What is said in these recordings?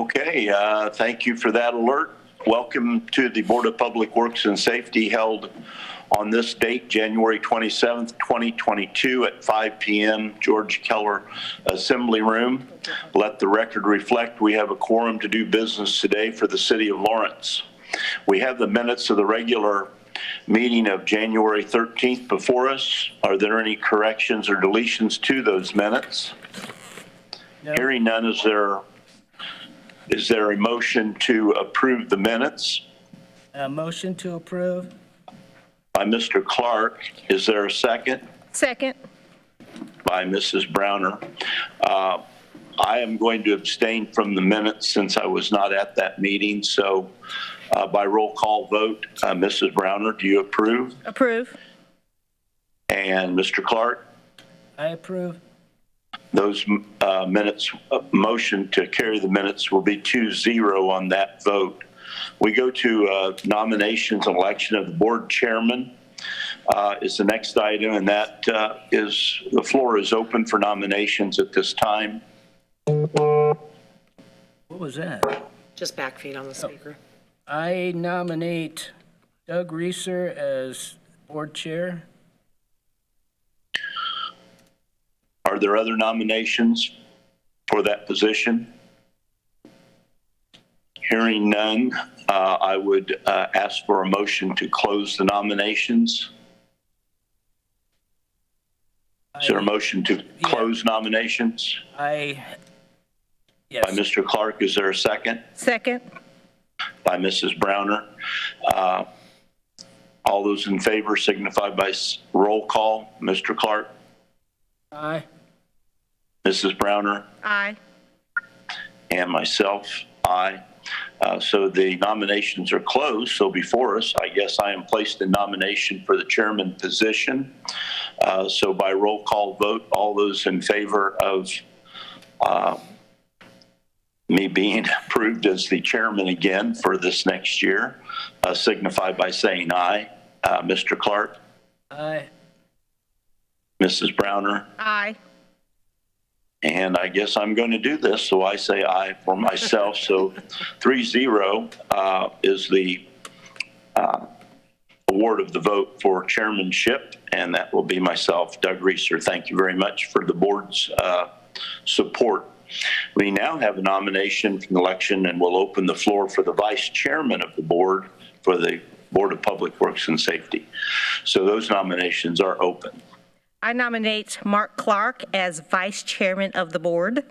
Okay, thank you for that alert. Welcome to the Board of Public Works and Safety held on this date, January 27th, 2022 at 5 p.m. George Keller Assembly Room. Let the record reflect we have a quorum to do business today for the City of Lawrence. We have the minutes of the regular meeting of January 13th before us. Are there any corrections or deletions to those minutes? No. Hearing none, is there a motion to approve the minutes? A motion to approve. By Mr. Clark. Is there a second? Second. By Mrs. Browner. I am going to abstain from the minutes since I was not at that meeting. So by roll call vote, Mrs. Browner, do you approve? Approve. And Mr. Clark? I approve. Those minutes, motion to carry the minutes will be 2-0 on that vote. We go to nominations and election of the board chairman is the next item, and that is the floor is open for nominations at this time. What was that? Just back feed on the speaker. I nominate Doug Reeser as board chair. Are there other nominations for that position? Hearing none, I would ask for a motion to close the nominations. Is there a motion to close nominations? Yes. By Mr. Clark, is there a second? Second. By Mrs. Browner. All those in favor signify by roll call. Mr. Clark? Aye. Mrs. Browner? Aye. And myself, aye. So the nominations are closed. So before us, I guess I am placed in nomination for the chairman position. So by roll call vote, all those in favor of me being approved as the chairman again for this next year, signify by saying aye. Mr. Clark? Aye. Mrs. Browner? Aye. And I guess I'm going to do this, so I say aye for myself. So 3-0 is the award of the vote for chairmanship, and that will be myself, Doug Reeser. Thank you very much for the board's support. We now have a nomination for the election, and we'll open the floor for the vice chairman of the board for the Board of Public Works and Safety. So those nominations are open. I nominate Mark Clark as vice chairman of the board.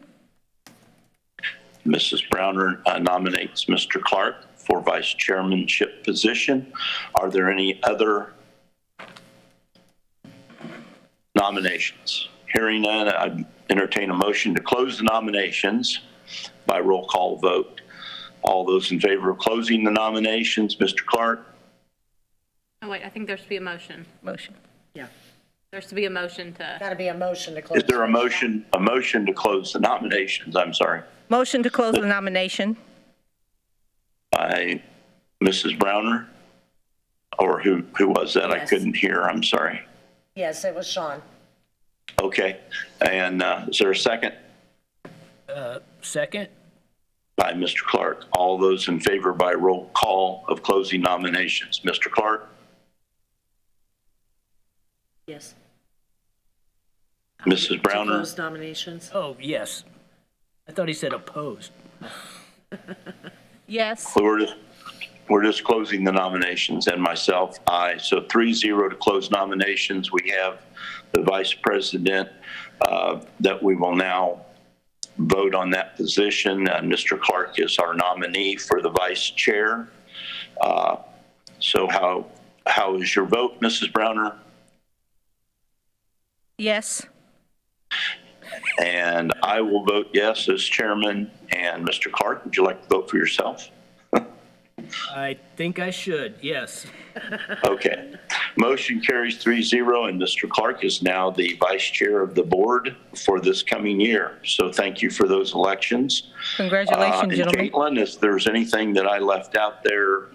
Mrs. Browner nominates Mr. Clark for vice chairmanship position. Are there any other nominations? Hearing none, I entertain a motion to close the nominations by roll call vote. All those in favor of closing the nominations, Mr. Clark? Oh, wait, I think there should be a motion. Motion. Yeah. There should be a motion to, Got to be a motion to close. Is there a motion to close the nominations? I'm sorry. Motion to close the nomination. By Mrs. Browner? Or who was that? I Yes. couldn't hear. I'm sorry. Yes, it was Sean. Okay. And is there a second? Second. By Mr. Clark. All those in favor by roll call of closing nominations. Mr. Clark? Yes. Mrs. To Browner? close nominations. Oh, yes. I thought he said opposed. Yes. We're just closing the nominations, and myself, aye. So 3-0 to close nominations. We have the vice president that we will now vote on that position. Mr. Clark is our nominee for the vice chair. So how is your vote, Mrs. Browner? Yes. And I will vote yes as chairman. And Mr. Clark, would you like to vote for yourself? I think I should, yes. Okay. Motion carries 3-0, and Mr. Clark is now the vice chair of the board for this coming year. So thank you for those elections. Congratulations, And gentlemen. Caitlin, if there's anything that I left out there,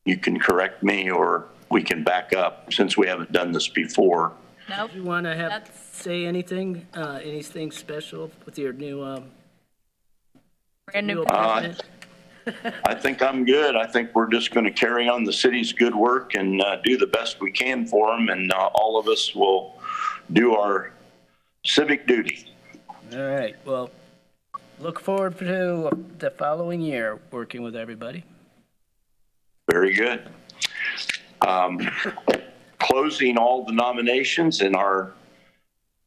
you can correct me or we can back up since we haven't done this before. nope. You want to That's- say anything, anything special with your new Brand new Uh, I think I'm good. I think we're just going to carry on the city's good work and do the best we can for them, and all of us will do our civic duty. All right, well, look forward to the following year, working with everybody. Very good. Closing all the nominations in our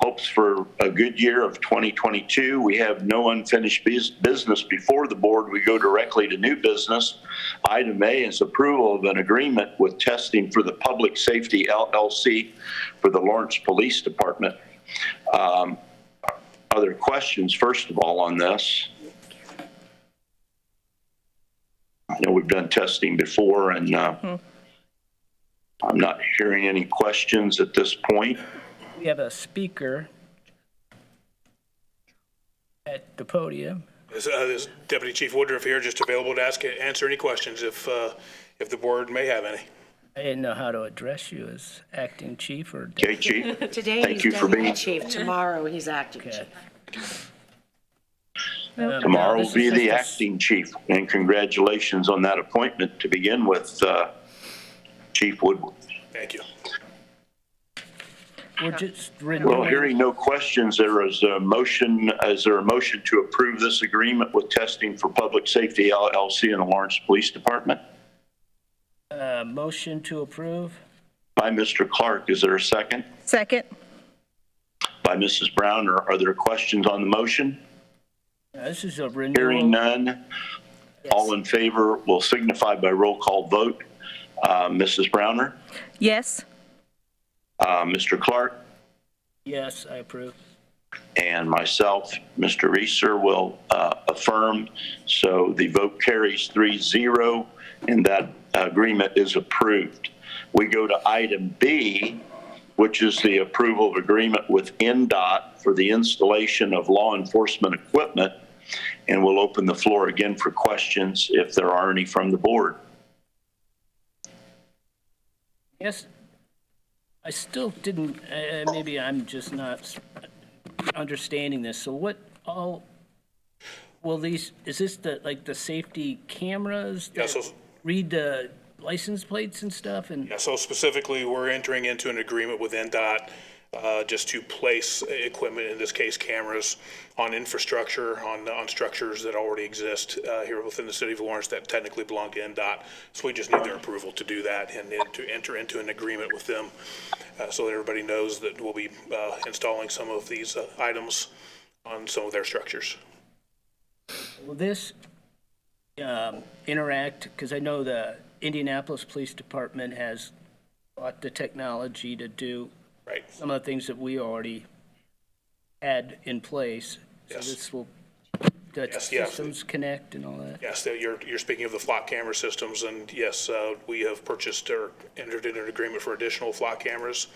hopes for a good year of 2022. We have no unfinished business before the board. We go directly to new business. Item A is approval of an agreement with Testing for the Public Safety LLC for the Lawrence Police Department. Other questions, first of all, on this? I know we've done testing before, and I'm not hearing any questions at this point. We have a speaker at the podium. Is Deputy Chief Woodruff here, just available to answer any questions if the board may have any? I didn't know how to address you as acting chief or. Okay, Chief. Today Thank he's you for deputy being- chief, tomorrow he's acting Okay. chief. Tomorrow No, will be this the is acting chief, and congratulations on that appointment to begin with, Chief Woodward. Thank you. We're just Well, renewing. hearing no questions, there is a motion. Is there a motion to approve this agreement with Testing for Public Safety LLC and the Lawrence Police Department? Motion to approve. By Mr. Clark, is there a second? Second. By Mrs. Brown, or are there questions on the motion? This is a renewal. Hearing none, all in favor will signify by roll call vote. Mrs. Browner, Yes. Mr. Clark, Yes, I approve. and myself, Mr. Reeser, will affirm. So the vote carries 3-0, and that agreement is approved. We go to item B, which is the approval of agreement with Ndot for the installation of law enforcement equipment. And we'll open the floor again for questions if there are any from the board. Yes, I still didn't, maybe I'm just not understanding this. So what all, will these, is this the safety cameras? Yeah, that so- read the license plates and stuff and? Yeah, so specifically, we're entering into an agreement with Ndot just to place equipment, in this case cameras, on infrastructure, on structures that already exist here within the city of Lawrence that technically belong to Ndot. So we just need their approval to do that and then to enter into an agreement with them so that everybody knows that we'll be installing some of these items on some of their structures. Will this interact, because I know the Indianapolis Police Department has bought the technology to do Right. some of the things that we already had in place. So Yes. this will, the Yes, yeah. systems connect and all that? Yes, you're speaking of the flock camera systems, and yes, we have purchased or entered into an agreement for additional flock cameras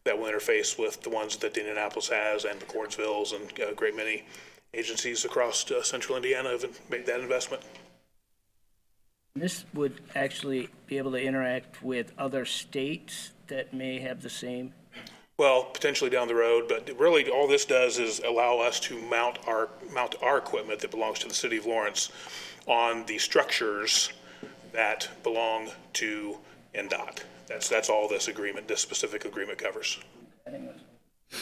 that will interface with the ones that Indianapolis has and the Cordsvilles and a great many agencies across central Indiana have made that investment. This would actually be able to interact with other states that may have the same? Well, potentially down the road, but really all this does is allow us to mount our equipment that belongs to the city of Lawrence on the structures that belong to Ndot. That's all this specific agreement covers. So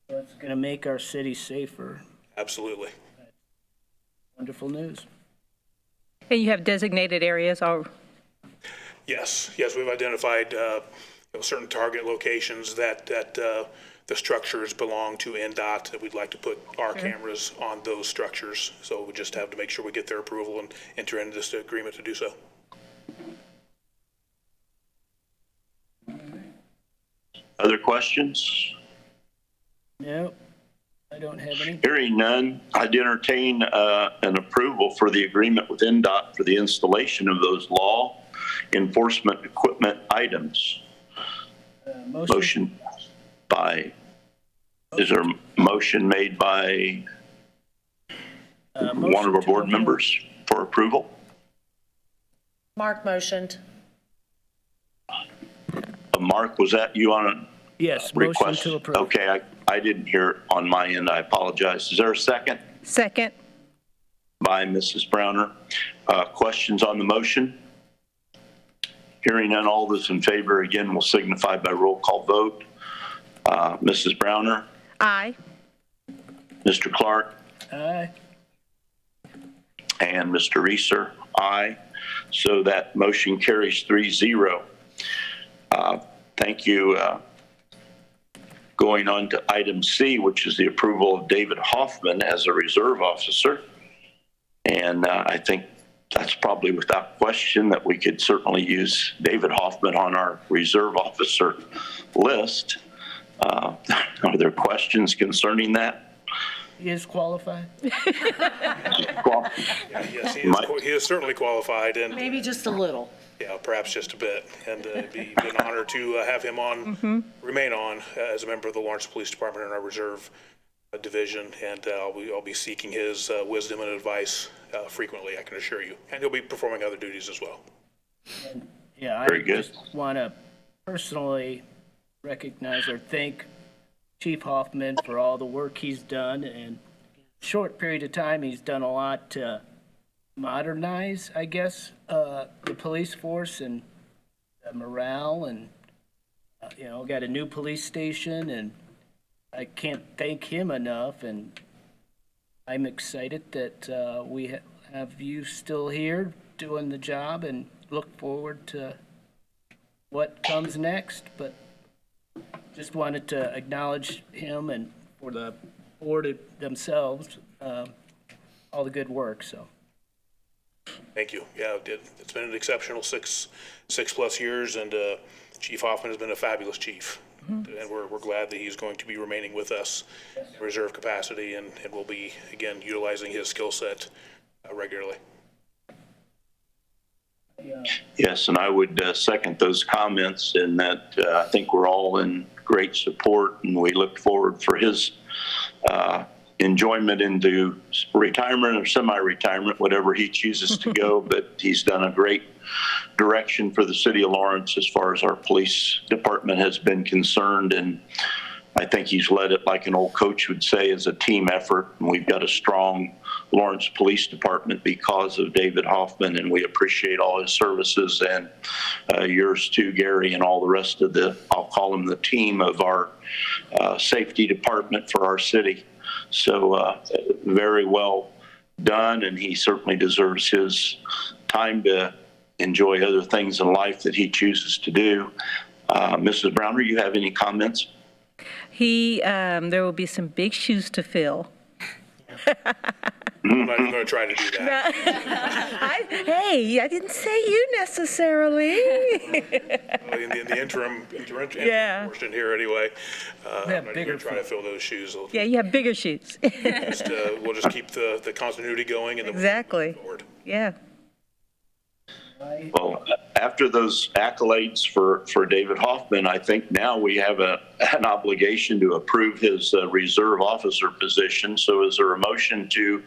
it's going to make our city safer. Absolutely. Wonderful news. And you have designated areas or? Yes, we've identified certain target locations that the structures belong to Ndot, that we'd like to put our cameras on those structures. So we just have to make sure we get their approval and enter into this agreement to do so. Other questions? No, I don't have any. Hearing none, I'd entertain an approval for the agreement with Ndot for the installation of those law enforcement equipment items. Motion by, is there a motion made by one of our board members for approval? Mark motioned. Mark, was that you on a Yes, motion request? to approve. Okay, I didn't hear it on my end. I apologize. Is there a second? Second. by Mrs. Browner. Questions on the motion? Hearing none, all those in favor again will signify by roll call vote. Mrs. Browner, Aye. Mr. Clark, Aye. and Mr. Reeser, aye. So that motion carries 3-0. Thank you. Going on to item C, which is the approval of David Hoffman as a reserve officer. And I think that's probably without question that we could certainly use David Hoffman on our reserve officer list. Are there questions concerning that? He is qualified? Yes, he is certainly qualified, and Maybe just a little. yeah, perhaps just a bit. And it'd be an honor to have him on, remain on as a member of the Lawrence Police Department in our reserve division. And I'll be seeking his wisdom and advice frequently, I can assure you. And he'll be performing other duties as well. Yeah, I Very good. just want to personally recognize or thank Chief Hoffman for all the work he's done. And short period of time, he's done a lot to modernize, I guess, the police force and morale, and got a new police station, and I can't thank him enough. And I'm excited that we have you still here doing the job, and look forward to what comes next. But just wanted to acknowledge him, and for the board themselves, all the good work. So Thank you. Yeah, it's been an exceptional six plus years, and Chief Hoffman has been a fabulous chief. And we're glad that he's going to be remaining with us in reserve capacity, and will be, again, utilizing his skill set regularly. Yes, and I would second those comments in that I think we're all in great support, and we look forward for his enjoyment into retirement or semi-retirement, whatever he chooses to go. But he's done a great direction for the city of Lawrence as far as our police department has been concerned. And I think he's led it, like an old coach would say, as a team effort. And we've got a strong Lawrence Police Department because of David Hoffman, and we appreciate all his services, and yours too, Gary, and all the rest of the, I'll call them the team of our safety department for our city. So very well done, and he certainly deserves his time to enjoy other things in life that he chooses to do. Mrs. Browner, you have any comments? There will be some big shoes to fill. I'm not even going to try to do that. I didn't say you necessarily. In the interim Yeah. portion here anyway, I'm not even bigger going to try to fill those shoes. Yeah, you have bigger shoes. We'll just keep the continuity going, and then Exactly. we'll move forward. Yeah. Well, after those accolades for David Hoffman, I think now we have an obligation to approve his reserve officer position. So is there a motion to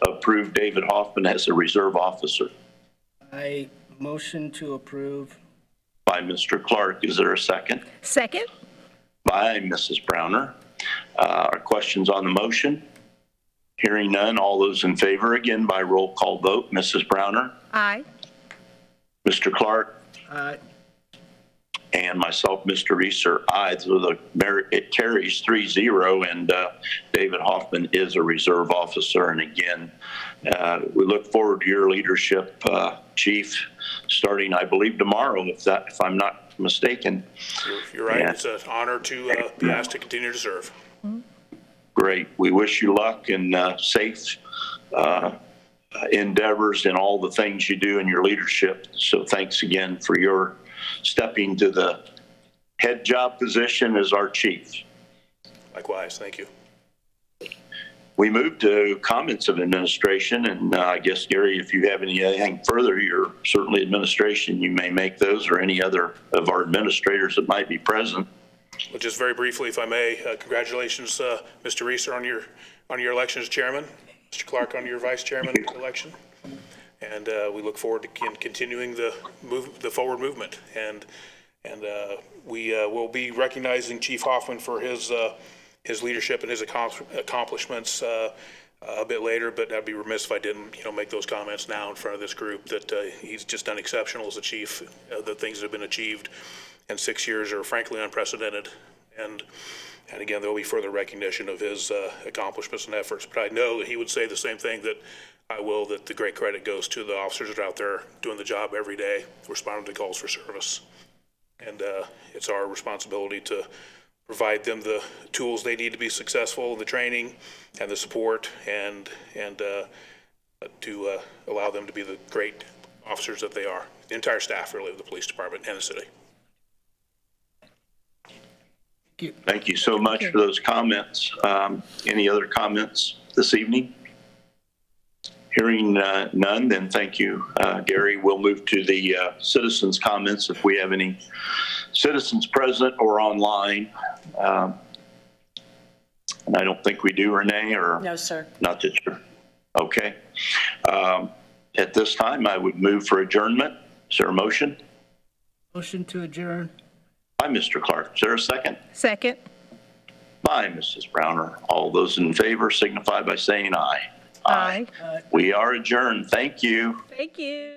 approve David Hoffman as a reserve officer? I motion to approve. By Mr. Clark. Is there a second? Second? By Mrs. Browner. Are questions on the motion? Hearing none, all those in favor, again by roll call vote. Mrs. Browner, Aye. Mr. Clark, Aye. and myself, Mr. Reeser, aye. So it carries 3-0, and David Hoffman is a reserve officer. And again, we look forward to your leadership, Chief, starting, I believe, tomorrow, if I'm not mistaken. You're right. Yeah. It's an honor to be asked to continue to serve. Great. We wish you luck and safe endeavors in all the things you do in your leadership. So thanks again for your stepping to the head job position as our chief. Likewise. Thank you. We move to comments of administration, and I guess, Gary, if you have anything further, you're certainly administration, you may make those, or any other of our administrators that might be present. Well, just very briefly, if I may, congratulations, Mr. Reeser, on your election as chairman. Mr. Clark, on your vice chairman election. And we look forward to continuing the forward movement. And we will be recognizing Chief Hoffman for his leadership and his accomplishments a bit later, but I'd be remiss if I didn't, make those comments now in front of this group that he's just done exceptional as a chief. The things that have been achieved in 6 years are frankly unprecedented. And again, there will be further recognition of his accomplishments and efforts. But I know that he would say the same thing that I will, that the great credit goes to the officers that are out there doing the job every day, responding to calls for service. And it's our responsibility to provide them the tools they need to be successful in the training and the support and to allow them to be the great officers that they are. The entire staff, really, of the police department and the city. Thank you so much for those comments. Any other comments this evening? Hearing none, then thank you, Gary. We'll move to the citizens' comments if we have any citizens present or online. And I don't think we do, Renee, or? No, sir. Not that you're, okay. At this time, I would move for adjournment. Is there a motion? Motion to adjourn. By Mr. Clark. Is there a second? Second. By Mrs. Browner. All those in favor signify by saying aye. Aye. We are adjourned. Thank you. Thank you.